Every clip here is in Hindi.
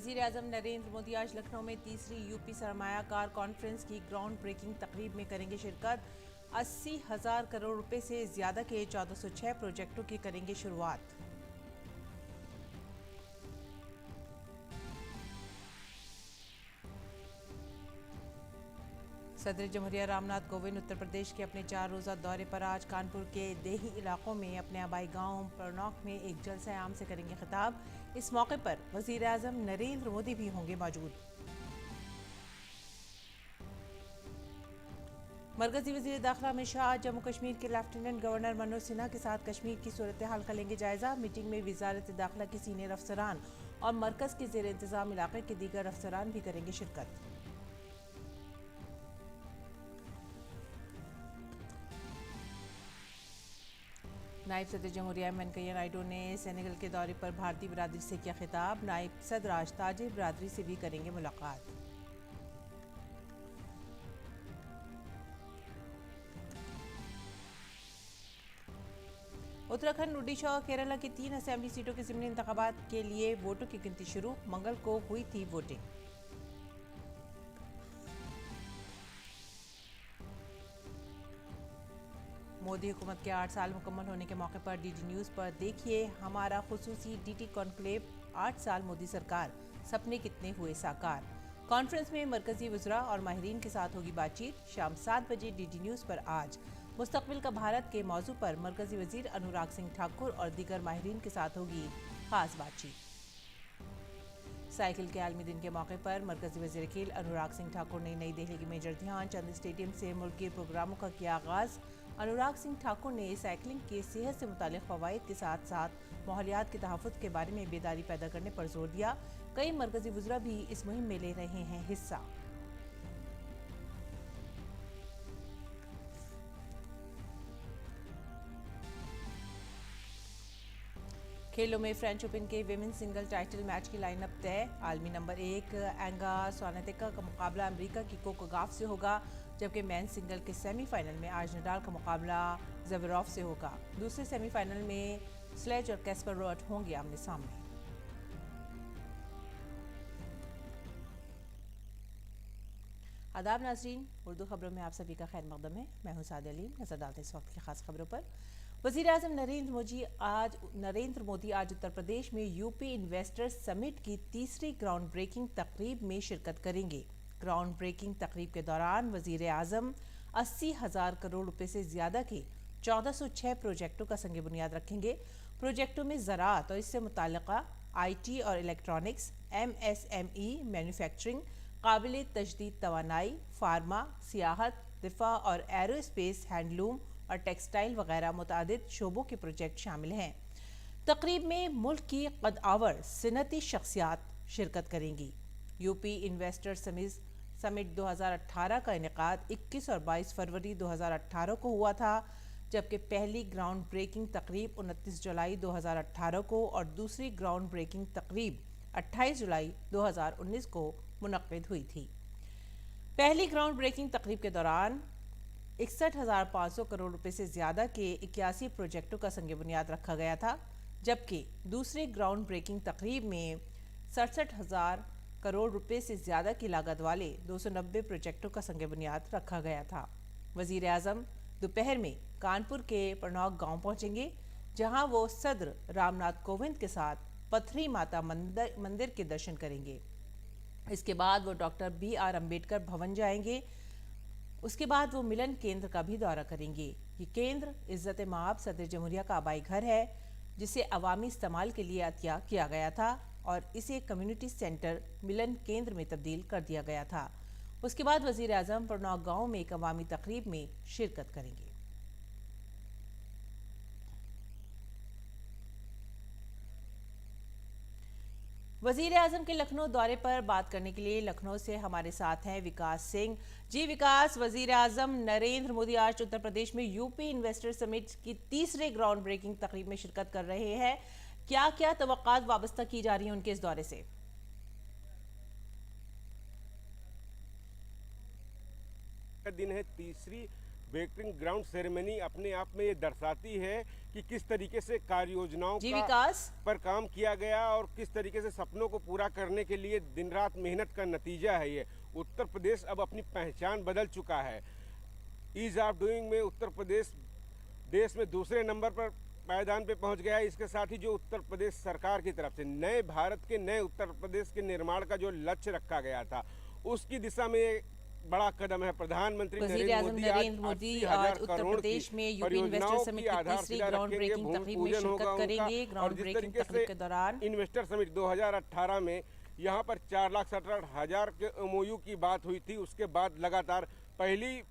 वज़ीर-ए-आज़म नरेंद्र मोदी आज लखनऊ में तीसरी यूपी सरमायाकार कॉन्फ्रेंस की ग्राउंड ब्रेकिंग तकरीब में करेंगे शिरकत। 80,000 करोड़ रुपए से ज्यादा के 1406 प्रोजेक्टों की करेंगे शुरुआत। सदर जमहूरिया रामनाथ कोविंद उत्तर प्रदेश के अपने 4 रोज़ा दौरे पर आज कानपुर के देही इलाकों में अपने आबाई गांव परनौक में एक जलसा आम से करेंगे खिताब। इस मौके पर वज़ीर-ए-आज़म नरेंद्र मोदी भी होंगे मौजूद। मरकजी वज़ीर दाखिला अमित शाह जम्मू कश्मीर के लेफ्टिनेंट गवर्नर मनोज सिन्हा के साथ कश्मीर की सूरत हाल का लेंगे जायजा। मीटिंग में वजारत दाखिला के सीनियर अफसरान और मरकज के ज़ेर इंतजाम इलाके के दीगर अफसरान भी करेंगे शिरकत। नायब सदर जमहूरिया वेंकैया नायडू ने सेनेगल के दौरे पर भारतीय बिरादरी से किया खिताब। नायब सदर आज ताजिर बिरादरी से भी करेंगे मुलाकात। उत्तराखंड, ओडिशा और केरला की 3 असेंबली सीटों के ज़िमनी इंतखाबात के लिए वोटों की गिनती शुरू। मंगल को हुई थी वोटिंग। मोदी हुकूमत के 8 साल मुकम्मल होने के मौके पर डीडी न्यूज़ पर देखिए हमारा खुसूसी डीटी कॉन्क्लेव 8 साल मोदी सरकार, सपने कितने हुए साकार। कॉन्फ्रेंस में मरकजी वज़रा और माहिरीन के साथ होगी बातचीत। शाम 7 बजे डीडी न्यूज़ पर आज मुस्तकबिल का भारत के मौजू पर मरकजी वज़ीर अनुराग सिंह ठाकुर और दीगर माहिरीन के साथ होगी खास बातचीत। साइकिल के आलमी दिन के मौके पर मरकजी वज़ीर अकील अनुराग सिंह ठाकुर ने नई दिल्ली के मेजर ध्यानचंद स्टेडियम से मुल्की प्रोग्रामों का किया आगाज़। अनुराग सिंह ठाकुर ने साइकिलिंग के सेहत से मुतालिक फ़वाइद के साथ साथ माहौलियात के तहफ़्फ़ुज़ के बारे में बेदारी पैदा करने पर जोर दिया। कई मरकजी वज़रा भी इस मुहिम में ले रहे हैं हिस्सा। खेलों में फ्रेंच ओपन के विमेन सिंगल टाइटल मैच की लाइनअप तय। आलमी नंबर 1 एंगा स्वानेतेका का मुकाबला अमेरिका की कोको गाफ से होगा, जबकि मेन सिंगल के सेमीफाइनल में आज नडाल का मुकाबला ज़वेरोव से होगा। दूसरे सेमीफाइनल में स्लेज और कैस्परोव होंगे आमने सामने। आदाब नाज़रीन, उर्दू खबरों में आप सभी का खैर मकदम है। मैं हूं साद अलीम। नजर डालते इस वक्त की खास खबरों पर। वज़ीर-ए-आज़म नरेंद्र मोदी आज उत्तर प्रदेश में यूपी इन्वेस्टर्स समिट की तीसरी ग्राउंड ब्रेकिंग तकरीब में शिरकत करेंगे। ग्राउंड ब्रेकिंग तकरीब के दौरान वज़ीर-ए-आज़म 80,000 करोड़ रुपए से ज्यादा के 1406 प्रोजेक्टों का संग बुनियाद रखेंगे। प्रोजेक्टों में ज़राअत और इससे मुताल्लिक़ा IT और इलेक्ट्रॉनिक्स, MSME, मैन्युफैक्चरिंग, काबिल तजदीद तवानाई, फार्मा, सियाहत, दिफा और एरोस्पेस, हैंडलूम और टेक्सटाइल वगैरह मुतादिद शोबों के प्रोजेक्ट शामिल हैं। तकरीब में मुल्क की कद-आवर सनती शख्सियात शिरकत करेंगी। यूपी इन्वेस्टर समिट 2018 का इनेकाद 21 और 22 फरवरी 2018 को हुआ था, जबकि पहली ग्राउंड ब्रेकिंग तकरीब 29 जुलाई 2018 को और दूसरी ग्राउंड ब्रेकिंग तकरीब 28 जुलाई 2019 को मुनक्किद हुई थी। पहली ग्राउंड ब्रेकिंग तकरीब के दौरान 61,500 करोड़ रुपए से ज्यादा के 81 प्रोजेक्टों का संग बुनियाद रखा गया था, जबकि दूसरी ग्राउंड ब्रेकिंग तकरीब में 67,000 करोड़ रुपए से ज्यादा की लागत वाले 290 प्रोजेक्टों का संग बुनियाद रखा गया था। वज़ीर-ए-आज़म दोपहर में कानपुर के परनौक गांव पहुंचेंगे, जहां वो सदर रामनाथ कोविंद के साथ पथरी माता मंदिर के दर्शन करेंगे। इसके बाद वो डॉक्टर BR अम्बेडकर भवन जाएंगे। उसके बाद वो मिलन केंद्र का भी दौरा करेंगे। ये केंद्र इज्जत माब सदर जमहूरिया का आबाई घर है, जिसे अवामी इस्तेमाल के लिए अतिया किया गया था और इसे कम्युनिटी सेंटर मिलन केंद्र में तब्दील कर दिया गया था। उसके बाद वज़ीर-ए-आज़म परनौक गांव में एक अवामी तकरीब में शिरकत करेंगे। वज़ीर-ए-आज़म के लखनऊ दौरे पर बात करने के लिए लखनऊ से हमारे साथ हैं विकास सिंह। जी विकास, वज़ीर-ए-आज़म नरेंद्र मोदी आज उत्तर प्रदेश में यूपी इन्वेस्टर समिट की तीसरे ग्राउंड ब्रेकिंग तकरीब में शिरकत कर रहे हैं। क्या क्या तवक्कात वाबस्ता की जा रही हैं उनके इस दौरे से? दिन है तीसरी ब्रेकिंग ग्राउंड सेरेमनी अपने आप में ये दर्शाती है कि किस तरीके से कार्य योजनाओं जी का विकास। पर काम किया गया और किस तरीके से सपनों को पूरा करने के लिए दिन रात मेहनत का नतीजा है ये। उत्तर प्रदेश अब अपनी पहचान बदल चुका है। ईज ऑफ डूइंग में उत्तर प्रदेश देश में दूसरे नंबर पर पायदान पे पहुंच गया है। इसके साथ ही जो उत्तर प्रदेश सरकार की तरफ से नए भारत के नए उत्तर प्रदेश के निर्माण का जो लक्ष्य रखा गया था, उसकी दिशा में बड़ा कदम है। प्रधानमंत्री नरेंद्र मोदी आज उत्तर प्रदेश में यूपी इन्वेस्टर समिट की तीसरी ग्राउंड ब्रेकिंग तकरीब में शिरकत करेंगे। ग्राउंड ब्रेकिंग तकरीब के दौरान इन्वेस्टर समिट 2018 में यहाँ पर 4,17,000 के एमओयू की बात हुई थी। उसके बाद लगातार पहली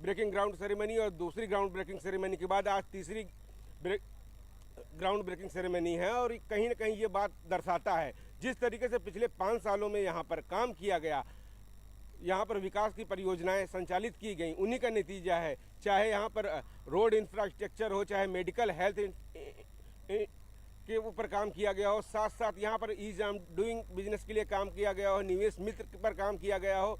ब्रेकिंग ग्राउंड सेरेमनी और दूसरी ग्राउंड ब्रेकिंग सेरेमनी के बाद आज तीसरी ग्राउंड ब्रेकिंग सेरेमनी है। और कहीं ना कहीं ये बात दर्शाता है जिस तरीके से पिछले 5 सालों में यहाँ पर काम किया गया, यहाँ पर विकास की परियोजनाएं संचालित की गई, उन्हीं का नतीजा है। चाहे यहाँ पर रोड इंफ्रास्ट्रक्चर हो, चाहे मेडिकल हेल्थ के ऊपर काम किया गया हो, साथ साथ यहाँ पर ईज ऑफ डूइंग बिजनेस के लिए काम किया गया हो, निवेश मित्र पर काम किया गया हो।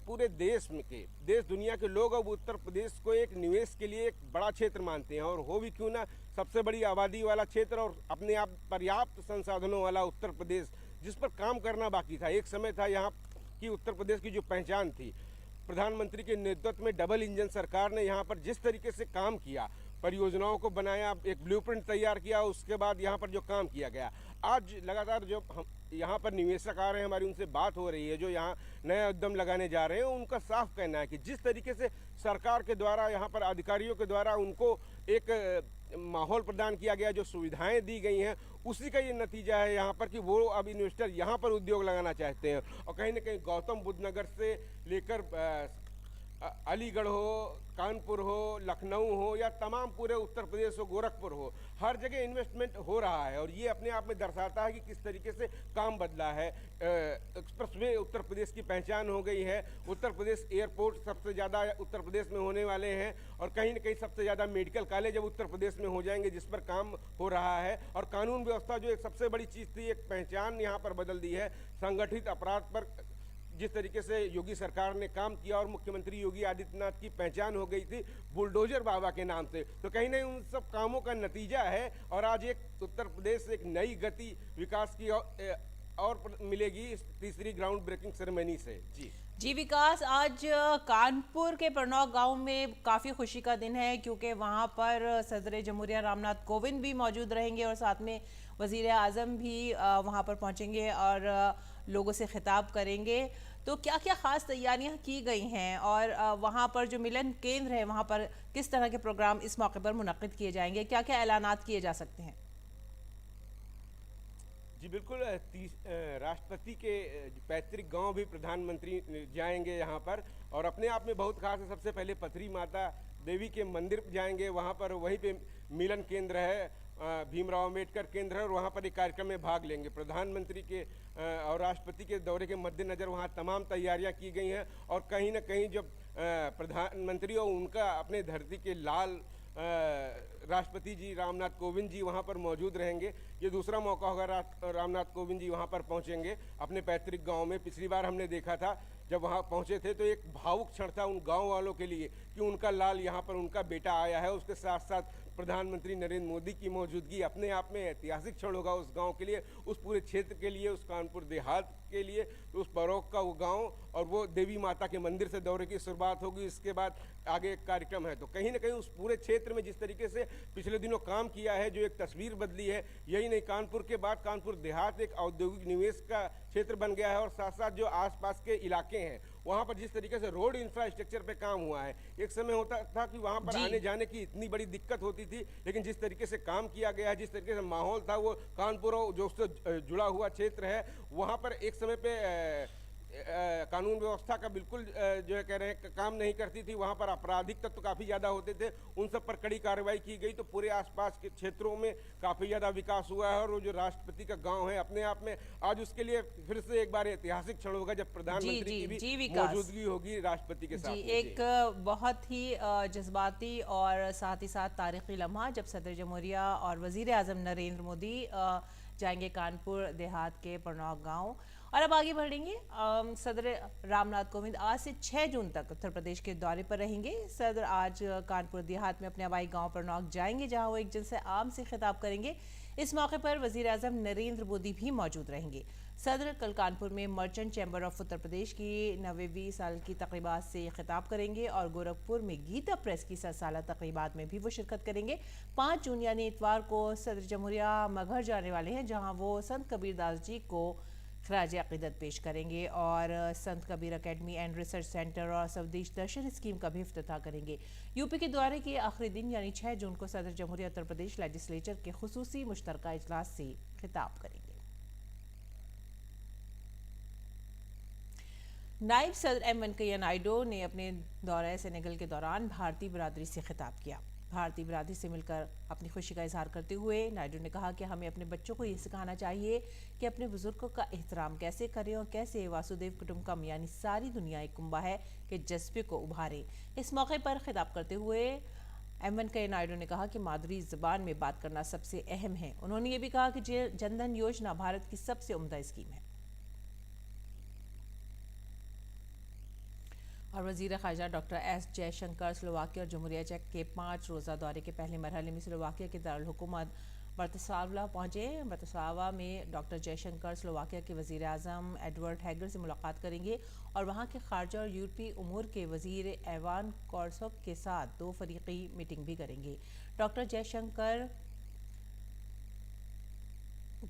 पूरे देश दुनिया के लोग अब उत्तर प्रदेश को एक निवेश के लिए एक बड़ा क्षेत्र मानते हैं, और हो भी क्यों ना सबसे बड़ी आबादी वाला क्षेत्र और अपने आप पर्याप्त संसाधनों वाला उत्तर प्रदेश, जिस पर काम करना बाकी था। एक समय था यहाँ की उत्तर प्रदेश की जो पहचान थी, प्रधानमंत्री के नेतृत्व में डबल इंजन सरकार ने यहाँ पर जिस तरीके से काम किया, परियोजनाओं को बनाया, एक ब्लूप्रिंट तैयार किया, उसके बाद यहाँ पर जो काम किया गया, आज लगातार जो हम यहाँ पर निवेशक आ रहे हैं, हमारी उनसे बात हो रही है, जो यहाँ नया उद्यम लगाने जा रहे हैं, उनका साफ कहना है कि जिस तरीके से सरकार के द्वारा, यहाँ पर अधिकारियों के द्वारा उनको एक माहौल प्रदान किया गया, जो सुविधाएं दी गई हैं, उसी का ये नतीजा है यहाँ पर कि वो अब इन्वेस्टर यहाँ पर उद्योग लगाना चाहते हैं। और कहीं ना कहीं गौतम बुद्ध नगर से लेकर अलीगढ़ हो, कानपुर हो, लखनऊ हो, या तमाम पूरे उत्तर प्रदेश हो, गोरखपुर हो, हर जगह इन्वेस्टमेंट हो रहा है। और ये अपने आप में दर्शाता है कि किस तरीके से काम बदला है। एक्सप्रेसवे उत्तर प्रदेश की पहचान हो गई है। उत्तर प्रदेश एयरपोर्ट सबसे ज़्यादा उत्तर प्रदेश में होने वाले हैं, और कहीं न कहीं सबसे ज़्यादा मेडिकल कॉलेज अब उत्तर प्रदेश में हो जाएंगे, जिस पर काम हो रहा है। और कानून व्यवस्था जो एक सबसे बड़ी चीज़ थी, एक पहचान यहाँ पर बदल दी है। संगठित अपराध पर जिस तरीके से योगी सरकार ने काम किया, और मुख्यमंत्री योगी आदित्यनाथ की पहचान हो गई थी बुलडोजर बाबा के नाम से, तो कहीं नहीं उन सब कामों का नतीजा है। और आज एक उत्तर प्रदेश एक नई गति विकास की और मिलेगी इस तीसरी ग्राउंड ब्रेकिंग सेरेमनी से। जी विकास, आज कानपुर के प्रणव गांव में काफ़ी खुशी का दिन है, क्योंकि वहां पर सदर जमहूरिया रामनाथ कोविंद भी मौजूद रहेंगे और साथ में वजीर आज़म भी वहां पर पहुंचेंगे और लोगों से खिताब करेंगे। तो क्या क्या खास तैयारियां की गई हैं, और वहां पर जो मिलन केंद्र है, वहां पर किस तरह के प्रोग्राम इस मौके पर मुनक्किद किए जाएंगे, क्या क्या ऐलानात किए जा सकते हैं? जी बिल्कुल, राष्ट्रपति के पैतृक गांव भी प्रधानमंत्री जाएंगे यहाँ पर, और अपने आप में बहुत खास है। सबसे पहले पथरी माता देवी के मंदिर जाएंगे, वहाँ पर वहीं पे मिलन केंद्र है, भीमराव अम्बेडकर केंद्र है, और वहाँ पर एक कार्यक्रम में भाग लेंगे। प्रधानमंत्री के और राष्ट्रपति के दौरे के मद्देनज़र वहाँ तमाम तैयारियाँ की गई हैं। और कहीं ना कहीं जब प्रधानमंत्री और उनका अपने धरती के लाल राष्ट्रपति जी रामनाथ कोविंद जी वहाँ पर मौजूद रहेंगे, ये दूसरा मौका होगा रामनाथ कोविंद जी वहाँ पर पहुँचेंगे अपने पैतृक गांव में। पिछली बार हमने देखा था जब वहाँ पहुँचे थे, तो एक भावुक क्षण था उन गांव वालों के लिए कि उनका लाल यहाँ पर, उनका बेटा आया है। उसके साथ साथ प्रधानमंत्री नरेंद्र मोदी की मौजूदगी अपने आप में ऐतिहासिक क्षण होगा उस गांव के लिए, उस पूरे क्षेत्र के लिए, उस कानपुर देहात के लिए, उस परोक का वो गांव, और वो देवी माता के मंदिर से दौरे की शुरुआत होगी। इसके बाद आगे एक कार्यक्रम है। तो कहीं ना कहीं उस पूरे क्षेत्र में जिस तरीके से पिछले दिनों काम किया है, जो एक तस्वीर बदली है, यही नहीं, कानपुर के बाद कानपुर देहात एक औद्योगिक निवेश का क्षेत्र बन गया है। और साथ साथ जो आसपास के इलाके हैं, वहाँ पर जिस तरीके से रोड इंफ्रास्ट्रक्चर पे काम हुआ है, एक समय होता था कि वहाँ पर आने जाने की इतनी बड़ी दिक्कत होती थी, लेकिन जिस तरीके से काम किया गया है, जिस तरीके से माहौल था, वो कानपुर और जो उससे जुड़ा हुआ क्षेत्र है, वहाँ पर एक समय पे कानून व्यवस्था का बिल्कुल जो है कह रहे हैं काम नहीं करती थी। वहाँ पर आपराधिक तत्व काफ़ी ज़्यादा होते थे, उन सब पर कड़ी कार्रवाई की गई, तो पूरे आसपास के क्षेत्रों में काफ़ी ज़्यादा विकास हुआ है। और वो जो राष्ट्रपति का गांव है, अपने आप में आज उसके लिए फिर से एक बार ऐतिहासिक क्षण होगा जब प्रधानमंत्री की भी मौजूदगी होगी राष्ट्रपति के साथ। एक बहुत ही जज्बाती और साथ ही साथ तारीखी लम्हा, जब सदर जमहूरिया और वजीर आज़म नरेंद्र मोदी जाएंगे कानपुर देहात के प्रणव गाँव। और अब आगे बढ़ेंगे। सदर रामनाथ कोविंद आज से 6 जून तक उत्तर प्रदेश के दौरे पर रहेंगे। सदर आज कानपुर देहात में अपने आबाई गांव परनौक जाएंगे, जहां वो एक जलसे आम से खिताब करेंगे। इस मौके पर वजीर आजम नरेंद्र मोदी भी मौजूद रहेंगे। सदर कल कानपुर में merchant chamber of Uttar Pradesh की 90वीं साल की तकरीबात से खिताब करेंगे और गोरखपुर में गीता प्रेस की 100 साला तकरीबात में भी वो शिरकत करेंगे। 5 जून यानी इतवार को सदर जमहूरिया मगहर जाने वाले हैं, जहां वो संत कबीर दास जी को खराज अकीदत पेश करेंगे और संत Kabir academy and research centre और स्वदेश दर्शन स्कीम का भी इफ्तिताह करेंगे। यूपी के दौरे के आखिरी दिन यानी 6 जून को सदर जमहूरिया उत्तर प्रदेश लेजिस्लेचर के खुसूसी मुश्तरका इजलास से खिताब करेंगे। नायब सदर एम वेंकैया नायडू ने अपने दौरे सेनेगल के दौरान भारतीय बिरादरी से खिताब किया। भारतीय बिरादरी से मिलकर अपनी खुशी का इजहार करते हुए नायडू ने कहा कि हमें अपने बच्चों को ये सिखाना चाहिए कि अपने बुजुर्गों का एहतराम कैसे करें और कैसे वासुदेव कुटुंबकम यानी सारी दुनिया एक कुंबा है के जज्बे को उभारें। इस मौके पर खिताब करते हुए एम वेंकैया नायडू ने कहा कि मादरी जबान में बात करना सबसे अहम है। उन्होंने ये भी कहा कि जनधन योजना भारत की सबसे उम्दा स्कीम है। और वजीर ख़ारजा डॉक्टर एस जयशंकर स्लोवाकिया और जमहूरिया चेक के 5 रोज़ा दौरे के पहले मरहले में स्लोवाकिया के दारुल हुकूमत ब्रतिस्लावा पहुंचे। ब्रतिस्लावा में डॉक्टर जयशंकर स्लोवाकिया के वजीर आज़म एडवर्ड हैगर से मुलाकात करेंगे और वहां के ख़ारजा और यूरोपीय उमूर के वजीर एवान कॉर्सोव के साथ 2 फरीकी मीटिंग भी करेंगे। Doctor Jaishankar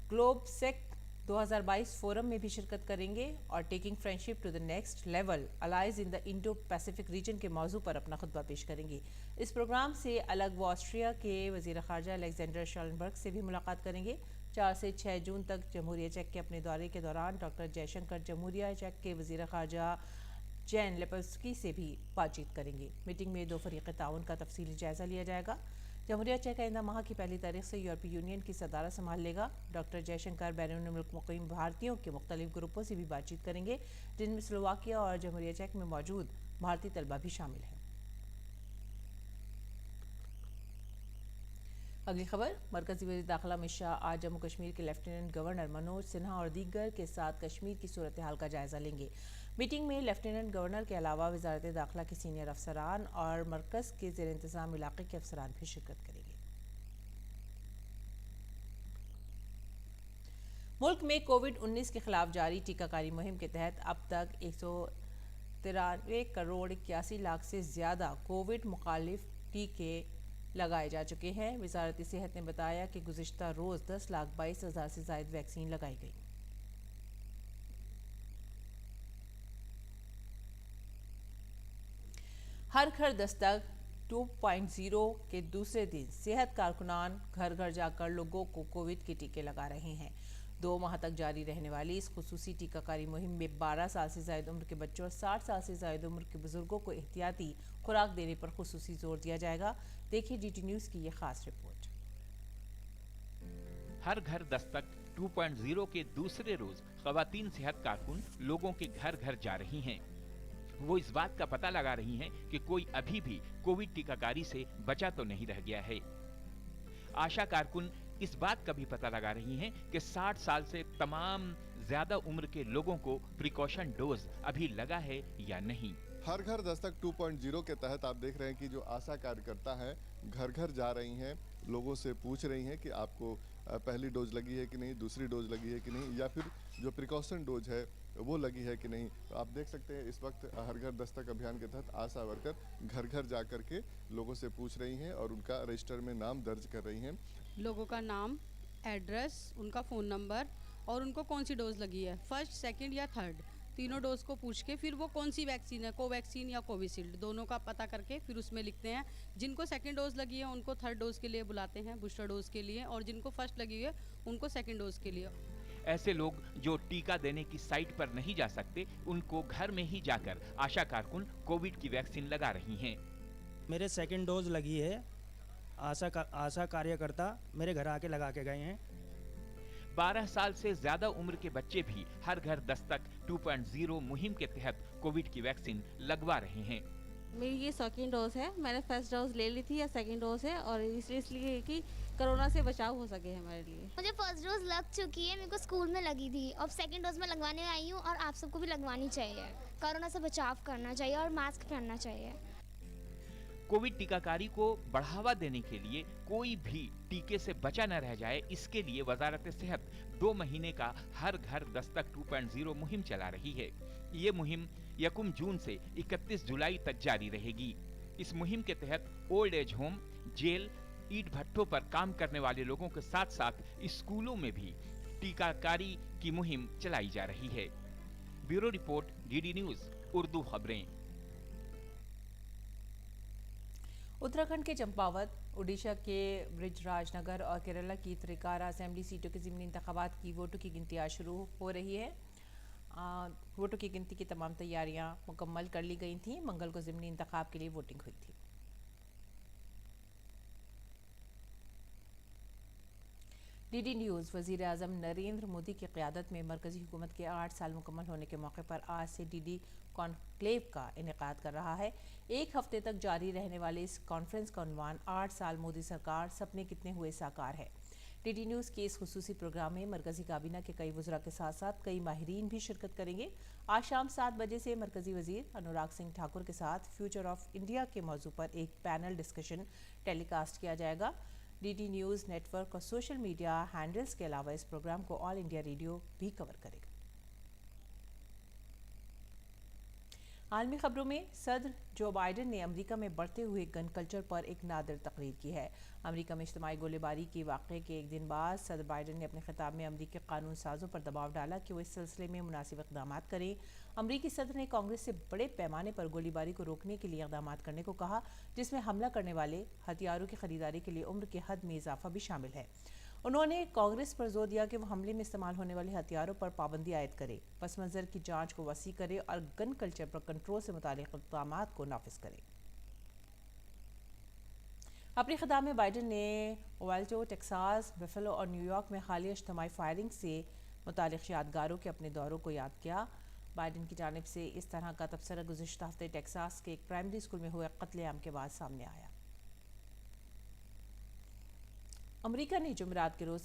GLOBSEC 2022 forum में भी शिरकत करेंगे और taking friendship to the next level allies in the Indo Pacific region के मौजू पर अपना खुतबा पेश करेंगे। इस प्रोग्राम से अलग वो ऑस्ट्रिया के वजीर ख़ारजा अलेक्जेंडर शॉलनबर्ग से भी मुलाकात करेंगे। 4 से 6 जून तक जमहूरिया चेक के अपने दौरे के दौरान डॉक्टर जयशंकर जमहूरिया चेक के वजीर ख़ारजा जैन लेपस्की से भी बातचीत करेंगे। मीटिंग में 2 फरीक़ ताउन का तफसीली जायजा लिया जाएगा। जमहूरिया चेक आइंदा माह की पहली तारीख से यूरोपीय यूनियन की सदारत संभाल लेगा। डॉक्टर जयशंकर बैरून मुल्क मुक़ीम भारतीयों के मुख्तलिफ ग्रुपों से भी बातचीत करेंगे, जिनमें स्लोवाकिया और जमहूरिया चेक में मौजूद भारतीय तलबा भी शामिल हैं। अगली खबर, मरकजी वज़ीर दाखिला अमित शाह आज जम्मू कश्मीर के लेफ्टिनेंट गवर्नर मनोज सिन्हा और दीगर के साथ कश्मीर की सूरत हाल का जायजा लेंगे। मीटिंग में लेफ्टिनेंट गवर्नर के अलावा वजारत दाखिला के सीनियर अफसरान और मरकज़ के ज़ेर इंतज़ाम इलाके के अफसरान भी शिरकत करेंगे। मुल्क में कोविड-19 के खिलाफ जारी टीकाकारी मुहिम के तहत अब तक 193 करोड़ 81 लाख से ज़्यादा कोविड मुखालिफ टीके लगाए जा चुके हैं। वजारत सेहत ने बताया कि गुज़िश्ता रोज़ 10,22,000 से ज़ायद वैक्सीन लगाई गई। हर घर दस्तक 2.0 के दूसरे दिन सेहत कारकुनान घर घर जाकर लोगों को कोविड के टीके लगा रहे हैं। 2 माह तक जारी रहने वाली इस खुसूसी टीकाकारी मुहिम में 12 साल से ज़ायद उम्र के बच्चों और 60 साल से ज़ायद उम्र के बुजुर्गों को एहतियाती खुराक देने पर खुसूसी जोर दिया जाएगा। देखिए DT न्यूज़ की ये खास रिपोर्ट। हर घर दस्तक 2.0 के दूसरे रोज खवातीन सेहत कारकुन लोगों के घर घर जा रही हैं। वो इस बात का पता लगा रही हैं कि कोई अभी भी कोविड टीकाकारी से बचा तो नहीं रह गया है। आशा कारकुन इस बात का भी पता लगा रही हैं कि 60 साल से तमाम ज्यादा उम्र के लोगों को प्रिकॉशन डोज अभी लगा है या नहीं। हर घर दस्तक 2.0 के तहत आप देख रहे हैं कि जो आशा कार्यकर्ता हैं घर घर जा रही हैं, लोगों से पूछ रही हैं कि आपको पहली डोज लगी है कि नहीं, दूसरी डोज लगी है कि नहीं, या फिर जो प्रिकॉशन डोज है वो लगी है कि नहीं। तो आप देख सकते हैं इस वक्त हर घर दस्तक अभियान के तहत आशा वर्कर घर घर जा कर के लोगों से पूछ रही हैं और उनका रजिस्टर में नाम दर्ज कर रही हैं। लोगों का नाम, एड्रेस, उनका फ़ोन नंबर और उनको कौन सी डोज लगी है, फर्स्ट, सेकंड या थर्ड, तीनों डोज को पूछ के फिर वो कौन सी वैक्सीन है, कोवैक्सीन या कोविशील्ड, दोनों का पता करके फिर उसमें लिखते हैं। जिनको सेकंड डोज लगी है उनको थर्ड डोज के लिए बुलाते हैं, बूस्टर डोज के लिए, और जिनको फर्स्ट लगी है उनको सेकंड डोज के लिए। ऐसे लोग जो टीका देने की साइट पर नहीं जा सकते, उनको घर में ही जाकर आशा कारकुन कोविड की वैक्सीन लगा रही हैं। मेरे सेकंड डोज लगी है, आशा कार्यकर्ता मेरे घर आके लगा के गए हैं। 12 साल से ज्यादा उम्र के बच्चे भी हर घर दस्तक 2.0 मुहिम के तहत कोविड की वैक्सीन लगवा रहे हैं। मेरी ये सेकंड डोज है, मैंने फर्स्ट डोज ले ली थी या सेकंड डोज है, और इसलिए कि कोरोना से बचाव हो सके हमारे लिए। मुझे फर्स्ट डोज लग चुकी है, मेरे को स्कूल में लगी थी, अब सेकंड डोज में लगवाने आई हूँ और आप सबको भी लगवानी चाहिए। कोरोना से बचाव करना चाहिए और मास्क पहनना चाहिए। कोविड टीकाकारी को बढ़ावा देने के लिए कोई भी टीके से बचा न रह जाए, इसके लिए वजारत सेहत 2 महीने का हर घर दस्तक 2.0 मुहिम चला रही है। ये मुहिम 1 जून से 31 जुलाई तक जारी रहेगी। इस मुहिम के तहत ओल्ड एज होम, जेल, ईंट भट्ठों पर काम करने वाले लोगों के साथ साथ स्कूलों में भी टीकाकारी की मुहिम चलाई जा रही है। Bureau report, DD news Urdu खबरें। उत्तराखंड के चंपावत, उड़ीसा के ब्रिजराजनगर और केरला की त्रिकारा असेंबली सीटों के ज़िमनी इंतखाबात की वोटों की गिनती आज शुरू हो रही है। वोटों की गिनती की तमाम तैयारियां मुकम्मल कर ली गई थीं। मंगल को ज़िमनी इंतखाब के लिए वोटिंग हुई थी। डीडी न्यूज़ वज़ीर आज़म नरेंद्र मोदी की क़यादत में मरकज़ी हुकूमत के 8 साल मुकम्मल होने के मौके पर आज से डीडी कॉन्क्लेव का इनेकाद कर रहा है। 1 हफ्ते तक जारी रहने वाले इस कॉन्फ्रेंस का उन्वान 8 साल मोदी सरकार, सपने कितने हुए साकार है। डीडी न्यूज़ के इस खुसूसी प्रोग्राम में मरकज़ी काबीना के कई वज़रा के साथ साथ कई माहिरीन भी शिरकत करेंगे। आज शाम 7 बजे से मरकज़ी वज़ीर अनुराग सिंह ठाकुर के साथ फ्यूचर ऑफ इंडिया के मौजू पर एक पैनल डिस्कशन टेलीकास्ट किया जाएगा। डीडी न्यूज़ नेटवर्क और सोशल मीडिया हैंडल्स के अलावा इस प्रोग्राम को ऑल इंडिया रेडियो भी कवर करेगा। आलमी खबरों में सदर जो बाइडेन ने अमेरिका में बढ़ते हुए गन कल्चर पर एक नादिर तकरीर की है। अमेरिका में इज्तिमाई गोलीबारी के वाक़े के एक दिन बाद सदर बाइडेन ने अपने खिताब में अमेरिकी कानून साजों पर दबाव डाला कि वो इस सिलसिले में मुनासिब इक़दाम करें। अमेरिकी सदर ने कांग्रेस से बड़े पैमाने पर गोलीबारी को रोकने के लिए इक़दाम करने को कहा, जिसमें हमला करने वाले हथियारों की खरीदारी के लिए उम्र के हद में इजाफा भी शामिल है। उन्होंने कांग्रेस पर जोर दिया कि वो हमले में इस्तेमाल होने वाले हथियारों पर पाबंदी आयद करे, पस मंज़र की जांच को वसी करे और गन कल्चर पर कंट्रोल से मुताल्लिक़ इक़दाम को नाफिज करे। अपने खिताब में बाइडेन ने वाल्टो, टेक्सास, बफेलो और न्यूयॉर्क में हालिया इज्तिमाई फायरिंग से मुताल्लिक़ यादगारों के अपने दौरों को याद किया। बाइडेन की जानिब से इस तरह का तबसरा गुज़िश्ता हफ्ते टेक्सास के एक प्राइमरी स्कूल में हुए कत्लेआम के बाद सामने आया। अमेरिका ने जुमेरात के रोज़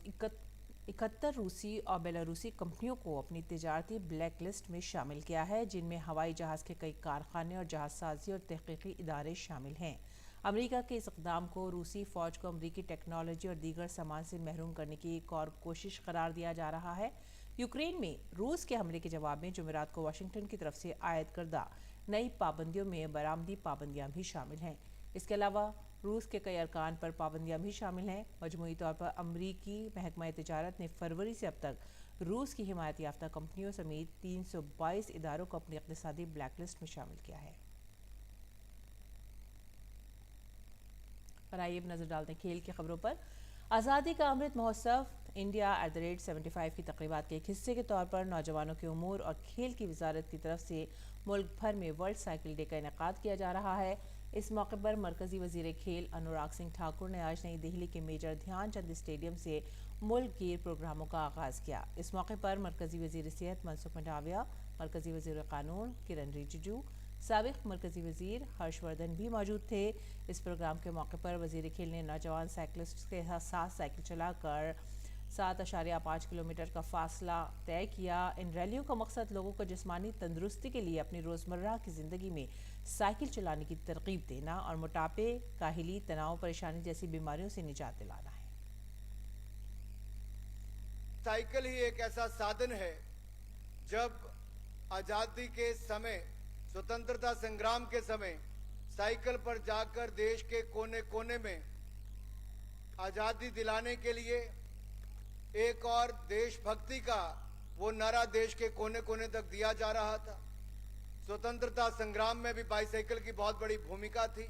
71 रूसी और बेलारूसी कंपनियों को अपनी तिजारती ब्लैक लिस्ट में शामिल किया है, जिनमें हवाई जहाज़ के कई कारखाने और जहाज़ साजी और तहकीकी इदारे शामिल हैं। अमेरिका के इस इक़दाम को रूसी फ़ौज को अमेरिकी टेक्नोलॉजी और दीगर सामान से महरूम करने की एक और कोशिश करार दिया जा रहा है। यूक्रेन में रूस के हमले के जवाब में जुमेरात को वाशिंगटन की तरफ से आयद करदा नई पाबंदियों में बरामदी पाबंदियाँ भी शामिल हैं। इसके अलावा रूस के कई अरकान पर पाबंदियाँ भी शामिल हैं। मजमूई तौर पर अमरीकी महकमा तिजारत ने फरवरी से अब तक रूस की हिमायत याफ्ता कंपनियों समेत 322 इदारों को अपनी इक़्तिसादी ब्लैक लिस्ट में शामिल किया है। और आइए अब नज़र डालते हैं खेल की खबरों पर। आज़ादी का अमृत महोत्सव इंडिया @75 की तकरीबात के एक हिस्से के तौर पर नौजवानों के उमूर और खेल की वजारत की तरफ से मुल्क भर में वर्ल्ड साइकिल डे का इनेकाद किया जा रहा है। इस मौके पर मरकज़ी वज़ीर खेल अनुराग सिंह ठाकुर ने आज नई दिल्ली के मेजर ध्यानचंद स्टेडियम से मुल्क गिर प्रोग्रामों का आगाज़ किया। इस मौके पर मरकज़ी वज़ीर सेहत मनसुख मंडाविया, मरकज़ी वज़ीर कानून किरण रिजिजू, साबिक़ मरकज़ी वज़ीर हर्षवर्धन भी मौजूद थे। इस प्रोग्राम के मौके पर वज़ीर खेल ने नौजवान साइकिलिस्ट के साथ साइकिल चलाकर 7.5 किलोमीटर का फासला तय किया। इन रैलियों का मकसद लोगों को जिस्मानी तंदुरुस्ती के लिए अपनी रोज़मर्रा की ज़िंदगी में साइकिल चलाने की तरगीब देना और मोटापे, काहिली, तनाव, परेशानी जैसी बीमारियों से निजात दिलाना है। साइकिल ही एक ऐसा साधन है, जब आज़ादी के समय, स्वतंत्रता संग्राम के समय साइकिल पर जाकर देश के कोने कोने में आज़ादी दिलाने के लिए एक और देशभक्ति का वो नारा देश के कोने कोने तक दिया जा रहा था। स्वतंत्रता संग्राम में भी बाईसाइकिल की बहुत बड़ी भूमिका थी।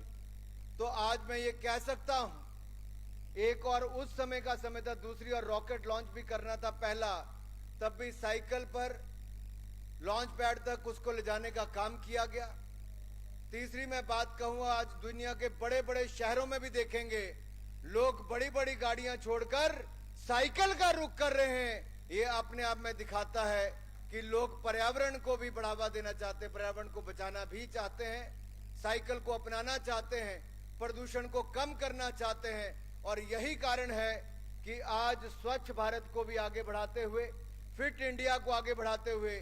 तो आज मैं ये कह सकता हूं, एक और उस समय का समय था, दूसरी और रॉकेट लॉन्च भी करना था पहला, तब भी साइकिल पर लॉन्च पैड तक उसको ले जाने का काम किया गया। तीसरी मैं बात कहूंगा, आज दुनिया के बड़े बड़े शहरों में भी देखेंगे लोग बड़ी बड़ी गाड़ियां छोड़कर साइकिल का रुख कर रहे हैं। ये अपने आप में दिखाता है कि लोग पर्यावरण को भी बढ़ावा देना चाहते हैं, पर्यावरण को बचाना भी चाहते हैं, साइकिल को अपनाना चाहते हैं, प्रदूषण को कम करना चाहते हैं। और यही कारण है कि आज स्वच्छ भारत को भी आगे बढ़ाते हुए, फिट इंडिया को आगे बढ़ाते हुए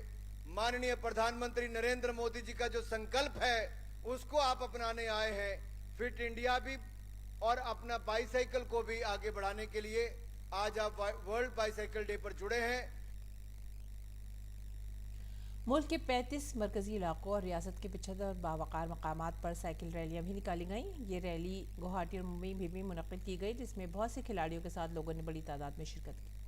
माननीय प्रधानमंत्री नरेंद्र मोदी जी का जो संकल्प है उसको आप अपनाने आए हैं। फिट इंडिया भी और अपना बाईसाइकिल को भी आगे बढ़ाने के लिए आज आप वर्ल्ड बाईसाइकिल डे पर जुड़े हैं। मुल्क के 35 मरकजी इलाकों और रियासत के 75 बावकार मकामात पर साइकिल रैलियां भी निकाली गईं। ये रैली गुवाहाटी और मुंबई में भी मुनक्किद की गई, जिसमें बहुत से खिलाड़ियों के साथ लोगों ने बड़ी तादाद में शिरकत की।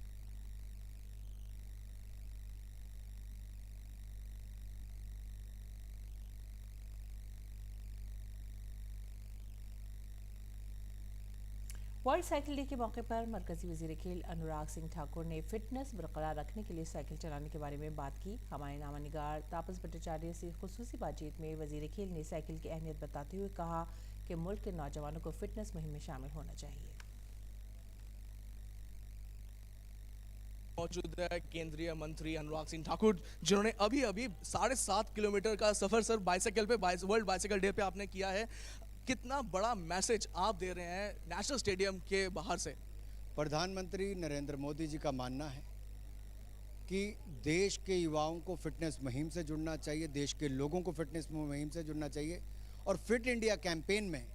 वर्ल्ड साइकिल डे के मौके पर मरकजी वजीर खेल अनुराग सिंह ठाकुर ने फिटनेस बरकरार रखने के लिए साइकिल चलाने के बारे में बात की। हमारे नामा निगार तापस भट्टाचार्य से खुसूसी बातचीत में वजीर खेल ने साइकिल की अहमियत बताते हुए कहा कि मुल्क के नौजवानों को फिटनेस मुहिम में शामिल होना चाहिए। मौजूद है केंद्रीय मंत्री अनुराग सिंह ठाकुर, जिन्होंने अभी अभी 7.5 किलोमीटर का सफर सर बाइसाइकिल पे वर्ल्ड बाइसाइकिल डे पे आपने किया है। कितना बड़ा मैसेज आप दे रहे हैं नेशनल स्टेडियम के बाहर से? प्रधानमंत्री नरेंद्र मोदी जी का मानना है कि देश के युवाओं को फिटनेस मुहिम से जुड़ना चाहिए, देश के लोगों को फिटनेस मुहिम से जुड़ना चाहिए और फिट इंडिया कैंपेन में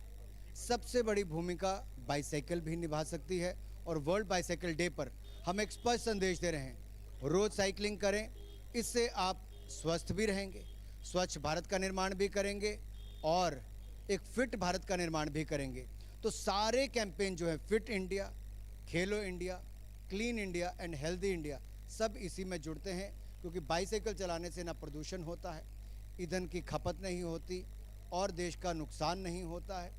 सबसे बड़ी भूमिका बाइसाइकिल भी निभा सकती है। और वर्ल्ड बाइसाइकिल डे पर हम एक स्पष्ट संदेश दे रहे हैं, रोज साइकिलिंग करें, इससे आप स्वस्थ भी रहेंगे, स्वच्छ भारत का निर्माण भी करेंगे और एक फिट भारत का निर्माण भी करेंगे। तो सारे कैंपेन जो है fit India, Khelo India, clean India and healthy India सब इसी में जुड़ते हैं, क्योंकि बाइसाइकिल चलाने से ना प्रदूषण होता है, ईंधन की खपत नहीं होती और देश का नुकसान नहीं होता है,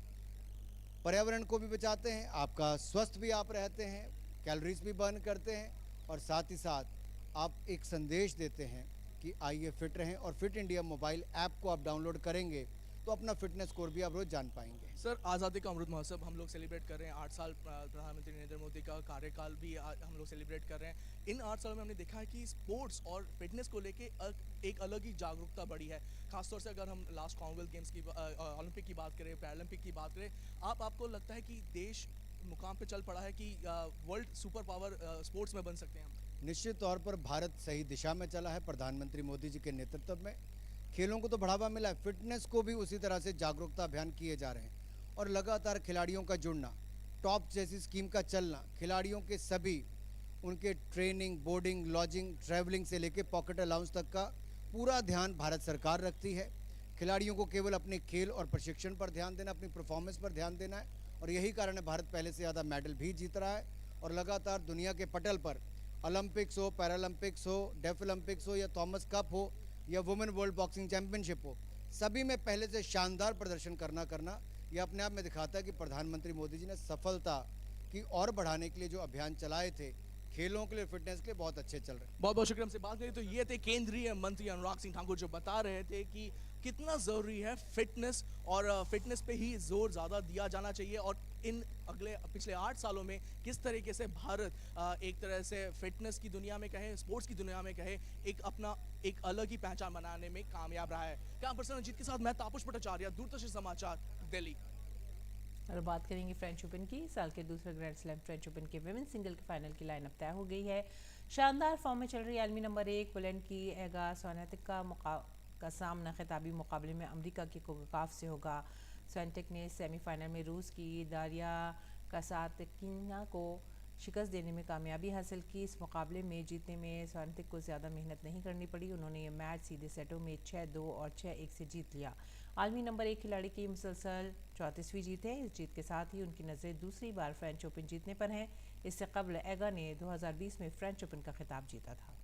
पर्यावरण को भी बचाते हैं, आपका स्वस्थ भी आप रहते हैं, कैलोरीज भी बर्न करते हैं और साथ ही साथ आप एक संदेश देते हैं कि आइए फिट रहें। और फिट इंडिया मोबाइल ऐप को आप डाउनलोड करेंगे तो अपना फिटनेस स्कोर भी आप रोज जान पाएंगे। सर, आज़ादी का अमृत महोत्सव हम लोग सेलिब्रेट कर रहे हैं, 8 साल प्रधानमंत्री नरेंद्र मोदी का कार्यकाल भी हम लोग सेलिब्रेट कर रहे हैं। इन 8 सालों में हमने देखा है कि स्पोर्ट्स और फिटनेस को लेके एक अलग ही जागरूकता बढ़ी है। खासतौर से अगर हम लास्ट कॉमनवेल्थ गेम्स की, ओलंपिक की बात करें, पैरालंपिक की बात करें, आपको लगता है कि देश मुकाम पे चल पड़ा है कि वर्ल्ड सुपर पावर स्पोर्ट्स में बन सकते हैं हम? निश्चित तौर पर भारत सही दिशा में चला है। प्रधानमंत्री मोदी जी के नेतृत्व में खेलों को तो बढ़ावा मिला है, फिटनेस को भी उसी तरह से जागरूकता अभियान किए जा रहे हैं और लगातार खिलाड़ियों का जुड़ना, टॉप जैसी स्कीम का चलना, खिलाड़ियों के सभी उनके ट्रेनिंग, बोर्डिंग, लॉजिंग, ट्रैवलिंग से लेके पॉकेट अलाउंस तक का पूरा ध्यान भारत सरकार रखती है। खिलाड़ियों को केवल अपने खेल और प्रशिक्षण पर ध्यान देना, अपनी परफॉर्मेंस पर ध्यान देना है और यही कारण है भारत पहले से ज़्यादा मेडल भी जीत रहा है और लगातार दुनिया के पटल पर ओलंपिक्स हो, पैरालंपिक्स हो, डेफ ओलंपिक्स हो या थॉमस कप हो या वुमेन वर्ल्ड बॉक्सिंग चैंपियनशिप हो, सभी में पहले से शानदार प्रदर्शन करना ये अपने आप में दिखाता है कि प्रधानमंत्री मोदी जी ने सफलता की और बढ़ाने के लिए जो अभियान चलाए थे खेलों के लिए, फिटनेस के लिए, बहुत अच्छे चल रहे हैं। बहुत बहुत शुक्रिया। हमसे बात करें तो ये थे केंद्रीय मंत्री अनुराग सिंह ठाकुर, जो बता रहे थे कि कितना ज़रूरी है फिटनेस और फिटनेस पे ही जोर ज़्यादा दिया जाना चाहिए और इन पिछले 8 सालों में किस तरीके से भारत एक तरह से फिटनेस की दुनिया में कहे, स्पोर्ट्स की दुनिया में कहे, एक अलग ही पहचान बनाने में कामयाब रहा है। कैमरा पर्सन अजीत के साथ मैं तापस भट्टाचार्य, दूरदर्शन समाचार, दिल्ली। और बात करेंगे फ्रेंच ओपन की। साल के दूसरे ग्रैंड स्लैम फ्रेंच ओपन के विमेन सिंगल के फाइनल की लाइनअप तय हो गई है। शानदार फॉर्म में चल रही आलमी नंबर 1 पोलैंड की एगा स्वियातेक का सामना खिताबी मुकाबले में अमेरिका के कोकाफ से होगा। स्वियातेक ने सेमीफाइनल में रूस की दारिया कासातकीना को शिकस्त देने में कामयाबी हासिल की। इस मुकाबले में जीतने में स्वियातेक को ज़्यादा मेहनत नहीं करनी पड़ी। उन्होंने ये मैच सीधे सेटों में 6-2 और 6-1 से जीत लिया। आलमी नंबर 1 खिलाड़ी की मुसलसल 34वीं जीत है। इस जीत के साथ ही उनकी नज़रें दूसरी बार फ्रेंच ओपन जीतने पर हैं। इससे कबल एगा ने 2020 में फ्रेंच ओपन का खिताब जीता था।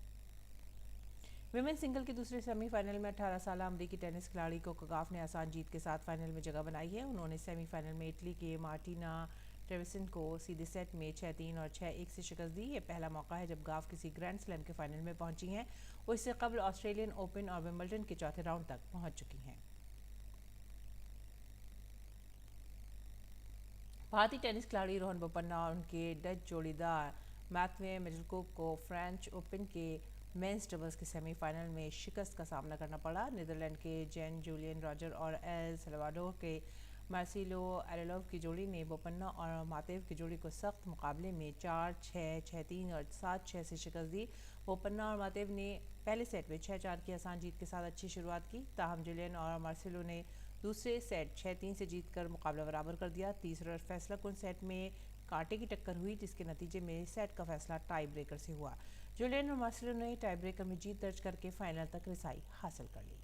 विमेन सिंगल के दूसरे सेमीफाइनल में 18 साल अमरीकी टेनिस खिलाड़ी को कोकाफ ने आसान जीत के साथ फाइनल में जगह बनाई है। उन्होंने सेमीफाइनल में इटली के मार्टिना ट्रेविसन को सीधे सेट में 6-3 और 6-1 से शिकस्त दी। ये पहला मौका है जब गाफ किसी ग्रैंड स्लैम के फाइनल में पहुंची हैं। वो इससे कबल ऑस्ट्रेलियन ओपन और विंबलडन के चौथे राउंड तक पहुंच चुकी हैं। भारतीय टेनिस खिलाड़ी रोहन बोपन्ना और उनके डच जोड़ीदार मैथ्यू मिडलकोप को फ्रेंच ओपन के मेंस डबल्स के सेमीफाइनल में शिकस्त का सामना करना पड़ा। नीदरलैंड के जेन जूलियन रॉजर और एल सल्वाडोर के मार्सिलो एरेलोव की जोड़ी ने बोपन्ना और मातेव की जोड़ी को सख्त मुकाबले में 4-6, 6-3 और 7-6 से शिकस्त दी। बोपन्ना और मातेव ने पहले सेट में 6-4 की आसान जीत के साथ अच्छी शुरुआत की। ताहम जुलियन और मार्सिलो ने दूसरे सेट 6-3 से जीतकर मुकाबला बराबर कर दिया। तीसरे और फैसलाकुन सेट में कांटे की टक्कर हुई, जिसके नतीजे में सेट का फैसला टाई ब्रेकर से हुआ। जुलियन और मार्सिलो ने टाई ब्रेकर में जीत दर्ज करके फाइनल तक रिसाई हासिल कर ली।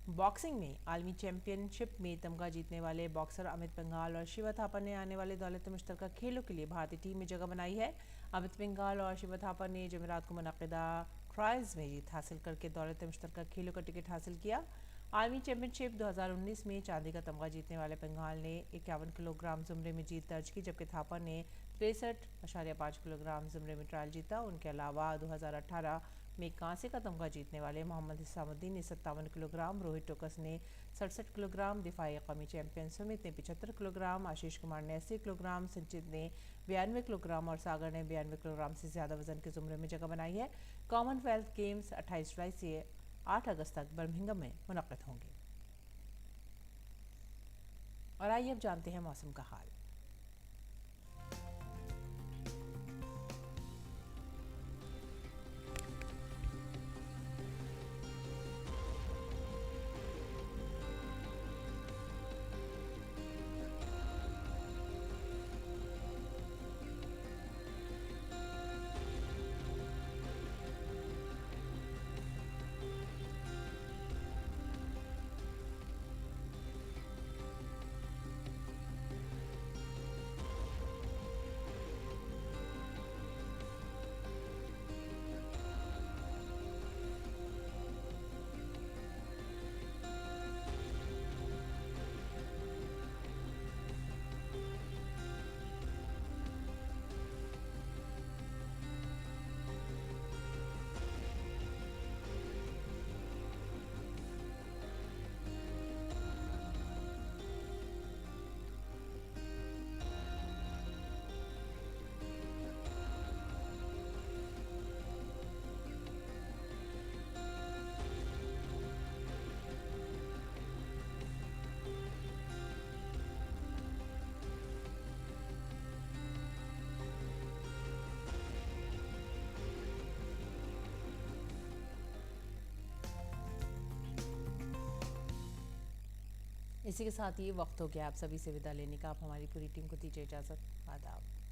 बॉक्सिंग में आलमी चैंपियनशिप में तमगा जीतने वाले बॉक्सर अमित पंघाल और शिवा थापा ने आने वाले दौलत मुश्तरका खेलों के लिए भारतीय टीम में जगह बनाई है। अमित पंघाल और शिवा थापा ने जमेरात को मुनक़िदा ट्रायल्स में जीत हासिल करके दौलत मुश्तरका खेलों का टिकट हासिल किया। आलमी चैंपियनशिप 2019 में चांदी का तमगा जीतने वाले पंघाल ने 51 किलोग्राम जुमरे में जीत दर्ज की, जबकि थापा ने 63.5 किलोग्राम जुमरे में ट्रायल जीता। उनके अलावा 2018 में कांसे का तमगा जीतने वाले मोहम्मद हिसामुद्दीन ने 57 किलोग्राम, रोहित टोकस ने 67 किलोग्राम, दिफाई कौमी चैंपियन सुमित ने 75 किलोग्राम, आशीष कुमार ने 80 किलोग्राम, संचित ने 92 किलोग्राम और सागर ने 92 किलोग्राम से ज़्यादा वजन के जुमरे में जगह बनाई है। कॉमनवेल्थ गेम्स 28 जुलाई से 8 अगस्त तक बर्मिंघम में मुनक़्क़िद होंगे। और आइए अब जानते हैं मौसम का हाल। इसी के साथ ही वक्त हो गया आप सभी से विदा लेने का। आप हमारी पूरी टीम को दीजिए इजाज़त। आदाब।